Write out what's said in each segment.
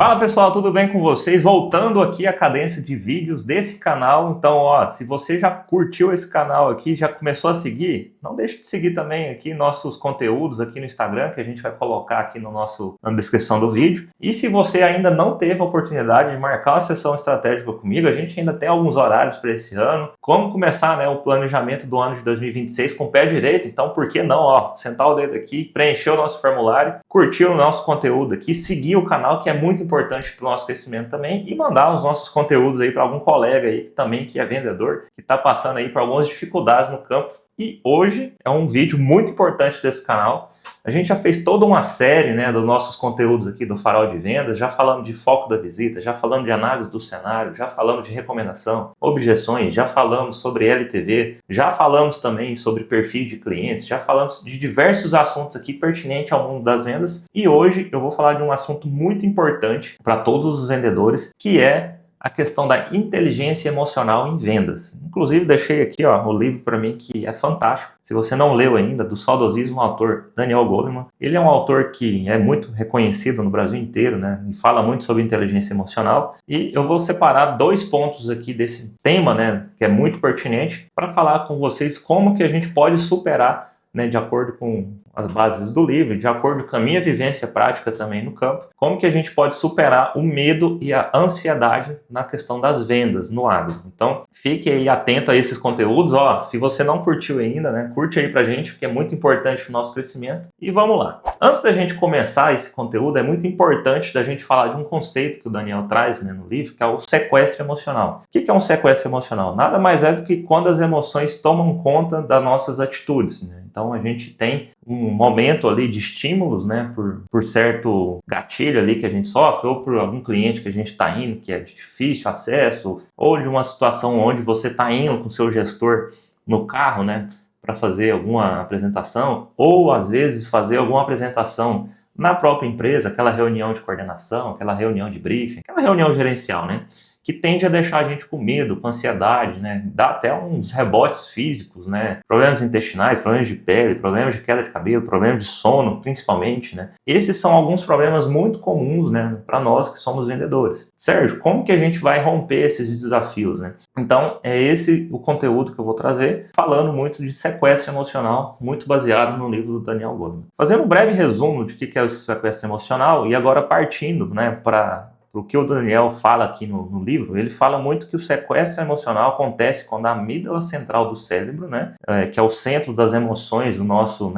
Fala pessoal, tudo bem com vocês? Voltando aqui a cadência de vídeos desse canal. Então, ó, se você já curtiu esse canal aqui, já começou a seguir, não deixe de seguir também aqui nossos conteúdos aqui no Instagram, que a gente vai colocar aqui na descrição do vídeo. E se você ainda não teve a oportunidade de marcar uma sessão estratégica comigo, a gente ainda tem alguns horários para esse ano. Como começar, né, o planejamento do ano de 2026 com o pé direito? Então, por que não, ó, sentar o dedo aqui, preencher o nosso formulário, curtir o nosso conteúdo aqui, seguir o canal, que é muito importante para o nosso crescimento também, e mandar os nossos conteúdos aí para algum colega aí também que é vendedor, que está passando aí por algumas dificuldades no campo. E hoje é um vídeo muito importante desse canal. A gente já fez toda uma série, né, dos nossos conteúdos aqui do Farol de Vendas, já falamos de foco da visita, já falamos de análise do cenário, já falamos de recomendação, objeções, já falamos sobre LTV, já falamos também sobre perfil de clientes, já falamos de diversos assuntos aqui pertinentes ao mundo das vendas. E hoje eu vou falar de um assunto muito importante para todos os vendedores, que é a questão da inteligência emocional em vendas. Inclusive deixei aqui, ó, o livro para mim que é fantástico. Se você não leu ainda, do saudosíssimo autor Daniel Goleman. Ele é um autor que é muito reconhecido no Brasil inteiro, né? E fala muito sobre inteligência emocional. E eu vou separar dois pontos aqui desse tema, né, que é muito pertinente, para falar com vocês como que a gente pode superar, né, de acordo com as bases do livro, de acordo com a minha vivência prática também no campo, como que a gente pode superar o medo e a ansiedade na questão das vendas no agro. Então, fique aí atento a esses conteúdos. Ó, se você não curtiu ainda, né, curte aí pra gente, porque é muito importante para o nosso crescimento. E vamos lá. Antes da gente começar esse conteúdo, é muito importante da gente falar de um conceito que o Daniel traz, né, no livro, que é o sequestro emocional. O que é um sequestro emocional? Nada mais é do que quando as emoções tomam conta das nossas atitudes, né? Então a gente tem um momento ali de estímulos, né, por certo gatilho ali que a gente sofre, ou por algum cliente que a gente está indo, que é de difícil acesso, ou de uma situação onde você está indo com o seu gestor no carro, né, para fazer alguma apresentação, ou às vezes fazer alguma apresentação na própria empresa, aquela reunião de coordenação, aquela reunião de briefing, aquela reunião gerencial, né, que tende a deixar a gente com medo, com ansiedade, né? Dá até uns rebotes físicos, né? Problemas intestinais, problemas de pele, problemas de queda de cabelo, problemas de sono, principalmente, né? Esses são alguns problemas muito comuns, né, para nós que somos vendedores. Sérgio, como que a gente vai romper esses desafios, né? Então, é esse o conteúdo que eu vou trazer, falando muito de sequestro emocional, muito baseado no livro do Daniel Goleman. Fazendo um breve resumo de o que é o sequestro emocional e agora partindo, né, para o que o Daniel fala aqui no livro, ele fala muito que o sequestro emocional acontece quando a amígdala central do cérebro, né, que é o centro das emoções do nosso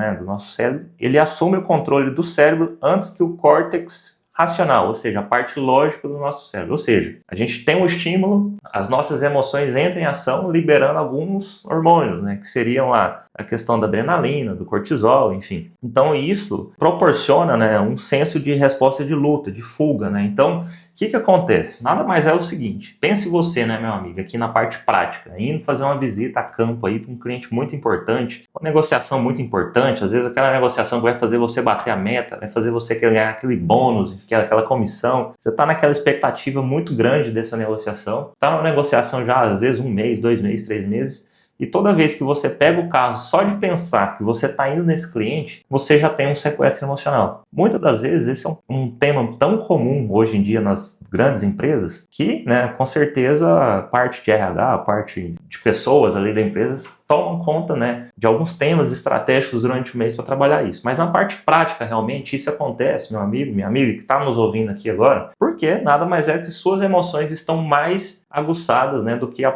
cérebro, ele assume o controle do cérebro antes que o córtex racional, ou seja, a parte lógica do nosso cérebro. Ou seja, a gente tem um estímulo, as nossas emoções entram em ação, liberando alguns hormônios, né, que seriam a questão da adrenalina, do cortisol, enfim. Então isso proporciona, né, um senso de resposta de luta, de fuga, né. Então, o que acontece? Nada mais é o seguinte, pense você, né, meu amigo, aqui na parte prática, indo fazer uma visita a campo aí para um cliente muito importante, uma negociação muito importante, às vezes aquela negociação que vai fazer você bater a meta, vai fazer você ganhar aquele bônus, aquela comissão, você está naquela expectativa muito grande dessa negociação, está numa negociação já às vezes 1 mês, 2 meses, 3 meses, e toda vez que você pega o carro só de pensar que você está indo nesse cliente, você já tem um sequestro emocional. Muitas das vezes esse é um tema tão comum hoje em dia nas grandes empresas que, né, com certeza a parte de RH, a parte de pessoas ali da empresa tomam conta, né, de alguns temas estratégicos durante o mês para trabalhar isso. Mas na parte prática, realmente, isso acontece, meu amigo, minha amiga que está nos ouvindo aqui agora, porque nada mais é que suas emoções estão mais aguçadas, né, do que a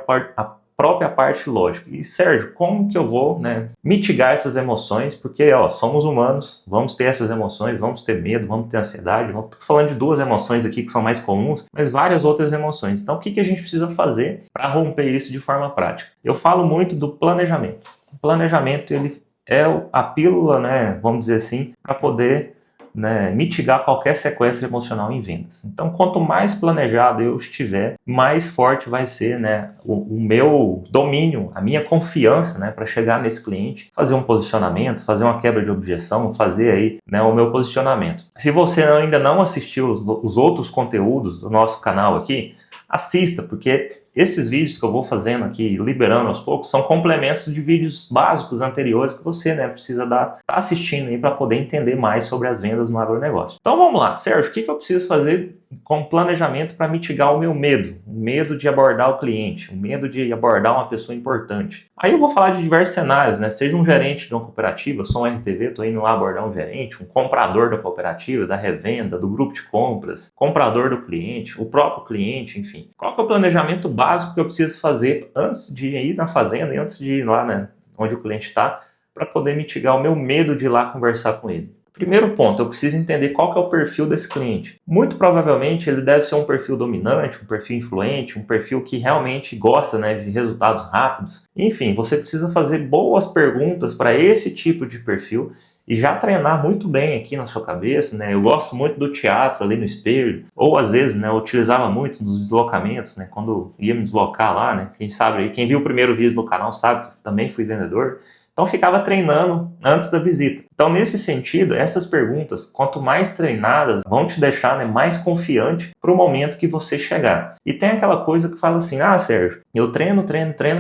própria parte lógica. E Sérgio, como que eu vou, né, mitigar essas emoções? Porque, ó, somos humanos, vamos ter essas emoções, vamos ter medo, vamos ter ansiedade, estou falando de 2 emoções aqui que são mais comuns, mas várias outras emoções. Então, o que a gente precisa fazer para romper isso de forma prática? Eu falo muito do planejamento. O planejamento, ele é a pílula, né, vamos dizer assim, para poder, né, mitigar qualquer sequestro emocional em vendas. Então, quanto mais planejado eu estiver, mais forte vai ser, né, o meu domínio, a minha confiança, né, para chegar nesse cliente, fazer um posicionamento, fazer uma quebra de objeção, fazer aí, né, o meu posicionamento. Se você ainda não assistiu os outros conteúdos do nosso canal aqui, assista, porque esses vídeos que eu vou fazendo aqui, liberando aos poucos, são complementos de vídeos básicos anteriores que você, né, precisa tá assistindo aí para poder entender mais sobre as vendas no agronegócio. Então vamos lá, Sérgio, o que eu preciso fazer com planejamento para mitigar o meu medo, o medo de abordar o cliente, o medo de abordar uma pessoa importante. Aí eu vou falar de diversos cenários, né? Seja um gerente de uma cooperativa, sou um RTV, estou indo lá abordar um gerente, um comprador da cooperativa, da revenda, do grupo de compras, comprador do cliente, o próprio cliente, enfim. Qual que é o planejamento básico que eu preciso fazer antes de ir na fazenda e antes de ir lá, né, onde o cliente está, para poder mitigar o meu medo de ir lá conversar com ele? Primeiro ponto, eu preciso entender qual que é o perfil desse cliente. Muito provavelmente ele deve ser um perfil dominante, um perfil influente, um perfil que realmente gosta, né, de resultados rápidos. Enfim, você precisa fazer boas perguntas para esse tipo de perfil e já treinar muito bem aqui na sua cabeça, né? Eu gosto muito do teatro ali no espelho, ou às vezes, né, eu utilizava muito nos deslocamentos, né, quando ia me deslocar lá, né? Quem sabe aí, quem viu o primeiro vídeo do canal sabe que também fui vendedor. Então ficava treinando antes da visita. Então nesse sentido, essas perguntas, quanto mais treinadas, vão te deixar, né, mais confiante para o momento que você chegar. E tem aquela coisa que fala assim, ah, Sérgio, eu treino,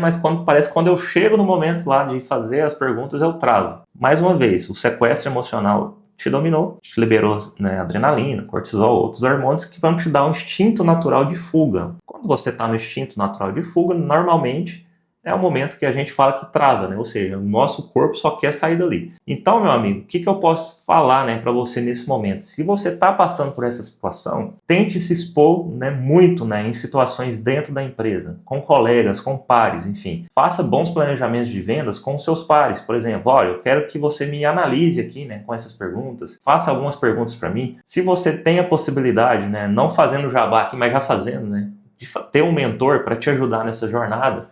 mas parece que quando eu chego no momento lá de fazer as perguntas, eu travo. Mais uma vez, o sequestro emocional te dominou, te liberou, né, adrenalina, cortisol, outros hormônios que vão te dar um instinto natural de fuga. Quando você está no instinto natural de fuga, normalmente é o momento que a gente fala que trava, né? Ou seja, o nosso corpo só quer sair dali. Então, meu amigo, o que eu posso falar, né, para você nesse momento? Se você está passando por essa situação, tente se expor, né, muito, né, em situações dentro da empresa, com colegas, com pares, enfim. Faça bons planejamentos de vendas com seus pares. Por exemplo, olha, eu quero que você me analise aqui, né, com essas perguntas. Faça algumas perguntas para mim. Se você tem a possibilidade, né, não fazendo jabá aqui, mas já fazendo, né, de ter um mentor para te ajudar nessa jornada,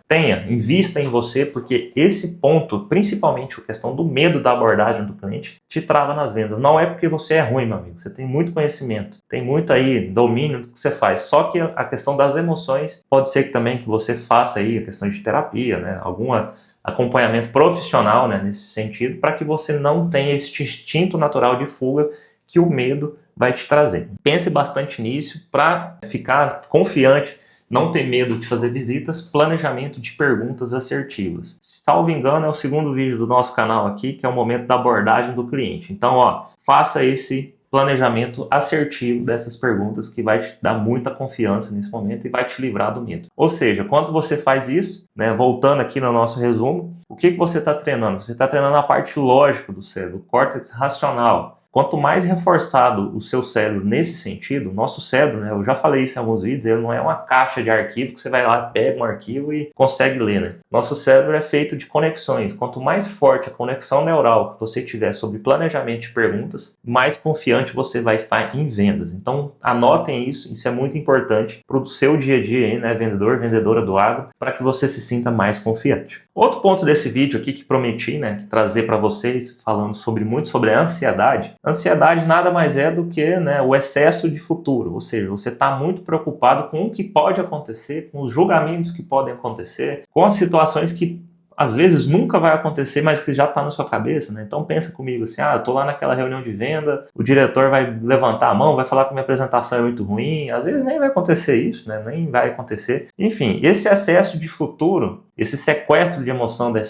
invista em você, porque esse ponto, principalmente a questão do medo da abordagem do cliente, te trava nas vendas. Não é porque você é ruim, meu amigo, você tem muito conhecimento, tem muito aí domínio do que você faz, só que a questão das emoções, pode ser que também que você faça aí a questão de terapia, né, alguma acompanhamento profissional, né, nesse sentido, para que você não tenha esse instinto natural de fuga que o medo vai te trazer. Pense bastante nisso para ficar confiante, não ter medo de fazer visitas, planejamento de perguntas assertivas. Salvo engano, é o segundo vídeo do nosso canal aqui, que é o momento da abordagem do cliente. Então, ó, faça esse planejamento assertivo dessas perguntas que vai te dar muita confiança nesse momento e vai te livrar do medo. Ou seja, quando você faz isso, né, voltando aqui no nosso resumo, o que você está treinando? Você está treinando a parte lógica do cérebro, o córtex racional. Quanto mais reforçado o seu cérebro nesse sentido, o nosso cérebro, né, eu já falei isso em alguns vídeos, ele não é uma caixa de arquivo que você vai lá, pega um arquivo e consegue ler, né? Nosso cérebro é feito de conexões. Quanto mais forte a conexão neural que você tiver sobre planejamento de perguntas, mais confiante você vai estar em vendas. Então, anotem isso é muito importante para o seu dia a dia, aí, né, vendedor, vendedora do agro, para que você se sinta mais confiante. Outro ponto desse vídeo aqui que prometi, né, trazer para vocês, falando muito sobre a ansiedade. Ansiedade nada mais é do que, né, o excesso de futuro, ou seja, você está muito preocupado com o que pode acontecer, com os julgamentos que podem acontecer, com as situações que às vezes nunca vai acontecer, mas que já está na sua cabeça, né? Então pensa comigo assim, eu tô lá naquela reunião de venda, o diretor vai levantar a mão, vai falar que minha apresentação é muito ruim, às vezes nem vai acontecer isso, né? Nem vai acontecer. Enfim, esse excesso de futuro, esse sequestro de emoção da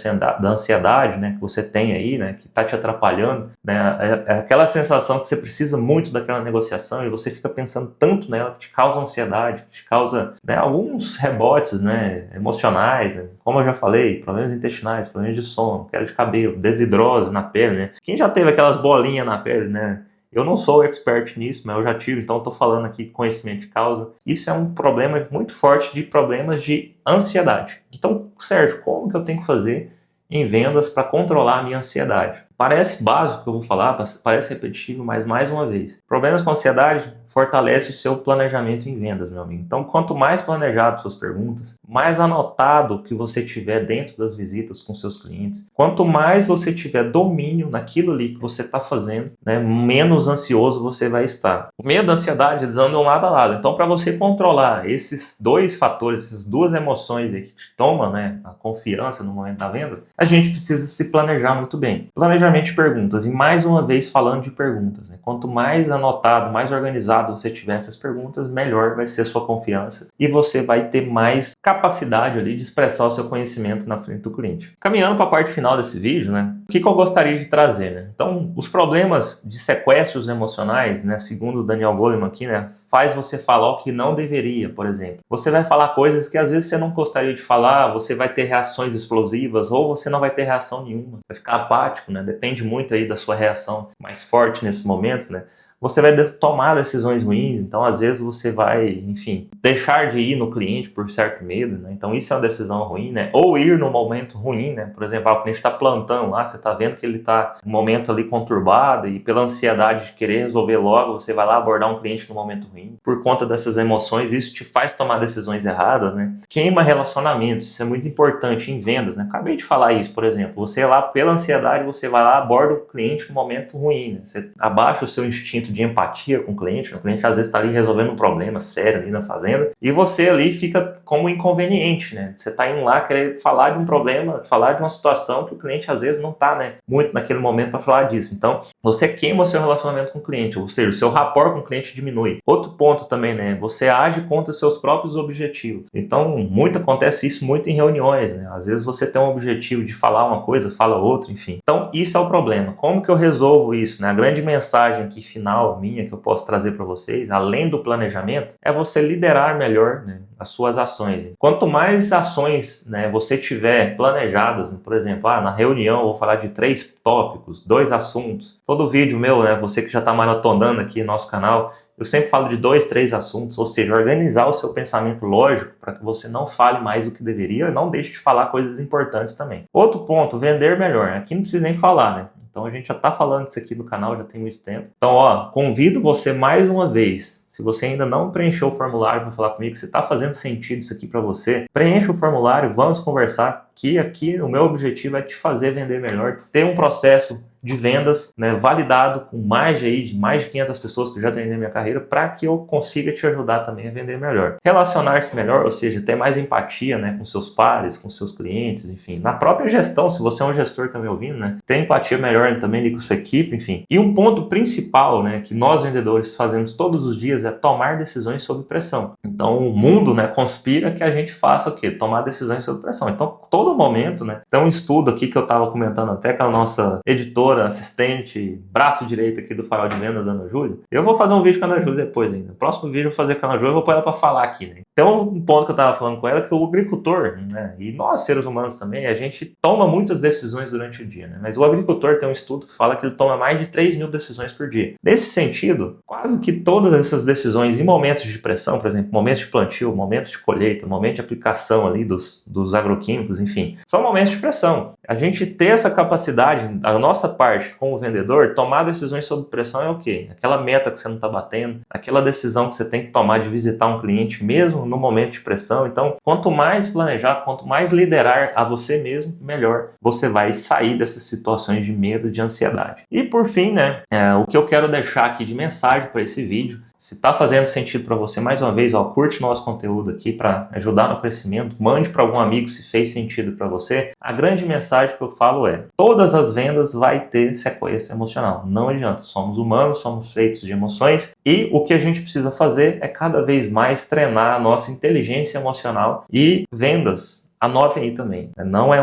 ansiedade, né, que você tem aí, né, que está te atrapalhando, né, é aquela sensação que você precisa muito daquela negociação e você fica pensando tanto nela que te causa ansiedade, que te causa, né, alguns rebotes, né, emocionais, né, como eu já falei, problemas intestinais, problemas de sono, queda de cabelo, desidrose na pele, né. Quem já teve aquelas bolinhas na pele, né? Eu não sou expert nisso, mas eu já tive, então estou falando aqui conhecimento de causa. Isso é um problema muito forte de problemas de ansiedade. Então, Sérgio, como que eu tenho que fazer em vendas para controlar a minha ansiedade? Parece básico que eu vou falar, parece repetitivo, mas mais uma vez, problemas com ansiedade fortalece o seu planejamento em vendas, meu amigo. Então, quanto mais planejado suas perguntas, mais anotado que você tiver dentro das visitas com seus clientes, quanto mais você tiver domínio naquilo ali que você está fazendo, né, menos ansioso você vai estar. O medo e a ansiedade eles andam lado a lado. Então, para você controlar esses dois fatores, essas duas emoções aí que te tomam, né, a confiança no momento da venda, a gente precisa se planejar muito bem. Planejamento planejamento de perguntas, e mais uma vez falando de perguntas, né? Quanto mais anotado, mais organizado você tiver essas perguntas, melhor vai ser a sua confiança e você vai ter mais capacidade ali de expressar o seu conhecimento na frente do cliente. Caminhando para a parte final desse vídeo, né? O que eu gostaria de trazer, né? Então, os problemas de sequestros emocionais, né? Segundo o Daniel Goleman aqui, né? Faz você falar o que não deveria, por exemplo. Você vai falar coisas que às vezes você não gostaria de falar, você vai ter reações explosivas ou você não vai ter reação nenhuma. Vai ficar apático, né? Depende muito aí da sua reação mais forte nesse momento, né? Você vai tomar decisões ruins, então às vezes você vai, enfim, deixar de ir no cliente por certo medo, né? Então isso é uma decisão ruim, né? Ou ir no momento ruim, né? Por exemplo, o cliente está plantando lá, você está vendo que ele está um momento ali conturbado e pela ansiedade de querer resolver logo, você vai lá abordar um cliente no momento ruim. Por conta dessas emoções, isso te faz tomar decisões erradas, né? Queima relacionamentos, isso é muito importante em vendas, né? Acabei de falar isso, por exemplo, você lá pela ansiedade, você vai lá aborda o cliente no momento ruim, né? Você abaixa o seu instinto de empatia com o cliente às vezes está ali resolvendo um problema sério ali na fazenda, e você ali fica como inconveniente, né? Você está indo lá querer falar de um problema, falar de uma situação que o cliente às vezes não está, né, muito naquele momento para falar disso. Então, você queima o seu relacionamento com o cliente, ou seja, o seu rapport com o cliente diminui. Outro ponto também, né? Você age contra os seus próprios objetivos. Então, acontece isso muito em reuniões, né? Às vezes você tem um objetivo de falar uma coisa, fala outra, enfim. Então, isso é o problema. Como que eu resolvo isso, né? A grande mensagem aqui final minha que eu posso trazer para vocês, além do planejamento, é você liderar melhor, né, as suas ações. Quanto mais ações, né, você tiver planejadas, por exemplo, na reunião eu vou falar de 3 tópicos, 2 assuntos. Todo vídeo meu, né, você que já está maratonando aqui no nosso canal, eu sempre falo de 2, 3 assuntos, ou seja, organizar o seu pensamento lógico para que você não fale mais do que deveria e não deixe de falar coisas importantes também. Outro ponto, vender melhor. Aqui não precisa nem falar, né? Então a gente já está falando disso aqui no canal, já tem muito tempo. Então, convido você mais uma vez, se você ainda não preencheu o formulário para falar comigo, se está fazendo sentido isso aqui para você, preencha o formulário, vamos conversar, que aqui o meu objetivo é te fazer vender melhor, ter um processo de vendas, né, validado com mais de 500 pessoas que eu já treinei na minha carreira, para que eu consiga te ajudar também a vender melhor. Relacionar-se melhor, ou seja, ter mais empatia, né, com seus pares, com seus clientes, enfim. Na própria gestão, se você é um gestor também ouvindo, né, ter empatia melhor também ali com sua equipe, enfim. E um ponto principal, né, que nós vendedores fazemos todos os dias é tomar decisões sob pressão. Então o mundo, né, conspira que a gente faça o quê? Tomar decisões sob pressão. Então todo momento, né, tem um estudo aqui que eu estava comentando até com a nossa editora, assistente, braço direito aqui do Farol de Vendas, Ana Júlia. Eu vou fazer um vídeo com a Ana Júlia depois ainda. No próximo vídeo eu vou fazer com a Ana Júlia, eu vou pôr ela para falar aqui, né? Então, um ponto que eu estava falando com ela é que o agricultor, né, e nós seres humanos também, a gente toma muitas decisões durante o dia, né? Mas o agricultor tem um estudo que fala que ele toma mais de 3.000 decisões por dia. Nesse sentido, quase que todas essas decisões em momentos de pressão, por exemplo, momentos de plantio, momentos de colheita, momento de aplicação ali dos agroquímicos, enfim, são momentos de pressão. A gente ter essa capacidade, a nossa parte como vendedor, tomar decisões sob pressão é o quê? Aquela meta que você não está batendo, aquela decisão que você tem que tomar de visitar um cliente mesmo no momento de pressão. Então, quanto mais planejado, quanto mais liderar a você mesmo, melhor você vai sair dessas situações de medo, de ansiedade. E por fim, né, o que eu quero deixar aqui de mensagem para esse vídeo, se está fazendo sentido para você, mais uma vez, curte nosso conteúdo aqui para ajudar no crescimento, mande para algum amigo se fez sentido para você. A grande mensagem que eu falo é, todas as vendas vai ter sequência emocional, não adianta, somos humanos, somos feitos de emoções e o que a gente precisa fazer é cada vez mais treinar a nossa inteligência emocional e vendas. Anotem aí também, não é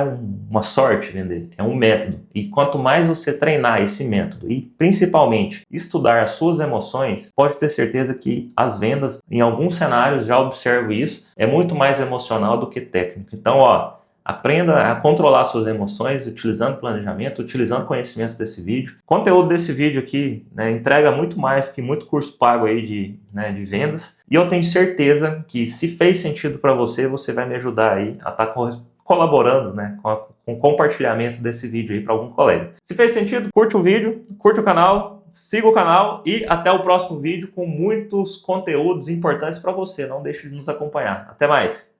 uma sorte vender, é um método. E quanto mais você treinar esse método e principalmente estudar as suas emoções, pode ter certeza que as vendas, em alguns cenários, já observo isso, é muito mais emocional do que técnico. Então, aprenda a controlar suas emoções utilizando planejamento, utilizando conhecimentos desse vídeo. O conteúdo desse vídeo aqui, né, entrega muito mais que muito curso pago aí de vendas. E eu tenho certeza que se fez sentido para você, você vai me ajudar aí a estar colaborando, né, com o compartilhamento desse vídeo aí para algum colega. Se fez sentido, curte o vídeo, curte o canal, siga o canal e até o próximo vídeo com muitos conteúdos importantes para você. Não deixe de nos acompanhar. Até mais!